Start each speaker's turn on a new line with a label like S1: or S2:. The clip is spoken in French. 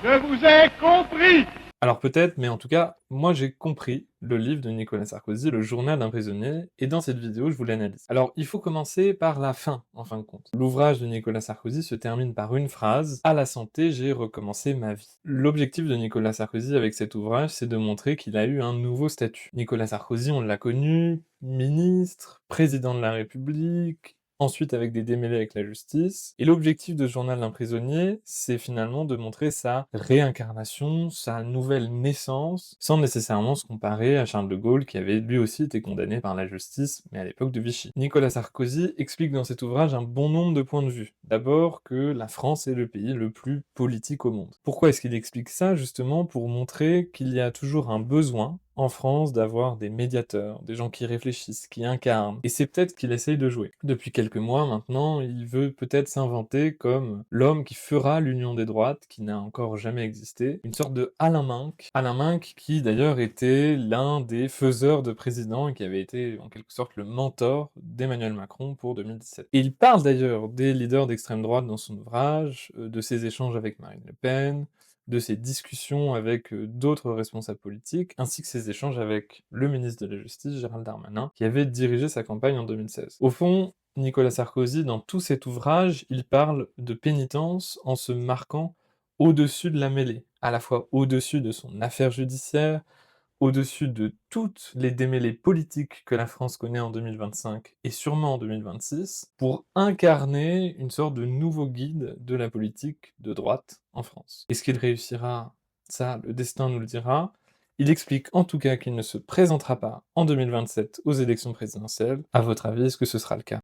S1: Je vous ai compris.
S2: Alors peut-être, mais en tout cas, moi j'ai compris le livre de Nicolas Sarkozy, Le journal d'un prisonnier, et dans cette vidéo, je vous l'analyse. Alors, il faut commencer par la fin, en fin de compte. L'ouvrage de Nicolas Sarkozy se termine par une phrase: « À la santé, j'ai recommencé ma vie ». L'objectif de Nicolas Sarkozy avec cet ouvrage, c'est de montrer qu'il a eu un nouveau statut. Nicolas Sarkozy, on l'a connu, ministre, président de la République, ensuite avec des démêlés avec la justice, et l'objectif de Journal d'un prisonnier, c'est finalement de montrer sa réincarnation, sa nouvelle naissance, sans nécessairement se comparer à Charles de Gaulle, qui avait lui aussi été condamné par la justice, mais à l'époque de Vichy. Nicolas Sarkozy explique dans cet ouvrage un bon nombre de points de vue. D'abord que la France est le pays le plus politique au monde. Pourquoi est-ce qu'il explique ça? Justement pour montrer qu'il y a toujours un besoin en France d'avoir des médiateurs, des gens qui réfléchissent, qui incarnent, et c'est peut-être qu'il essaye de jouer. Depuis quelques mois maintenant, il veut peut-être s'inventer comme l'homme qui fera l'union des droites, qui n'a encore jamais existé, une sorte de Alain Minc qui d'ailleurs était l'un des faiseurs de président et qui avait été en quelque sorte le mentor d'Emmanuel Macron pour 2017. Et il parle d'ailleurs des leaders d'extrême droite dans son ouvrage, de ses échanges avec Marine Le Pen, de ses discussions avec d'autres responsables politiques, ainsi que ses échanges avec le ministre de la Justice, Gérald Darmanin, qui avait dirigé sa campagne en 2016. Au fond, Nicolas Sarkozy, dans tout cet ouvrage, il parle de pénitence en se marquant au-dessus de la mêlée, à la fois au-dessus de son affaire judiciaire, au-dessus de toutes les démêlés politiques que la France connaît en 2025 et sûrement en 2026, pour incarner une sorte de nouveau guide de la politique de droite en France. Est-ce qu'il réussira? Ça, le destin nous le dira. Il explique en tout cas qu'il ne se présentera pas en 2027 aux élections présidentielles. À votre avis, est-ce que ce sera le cas?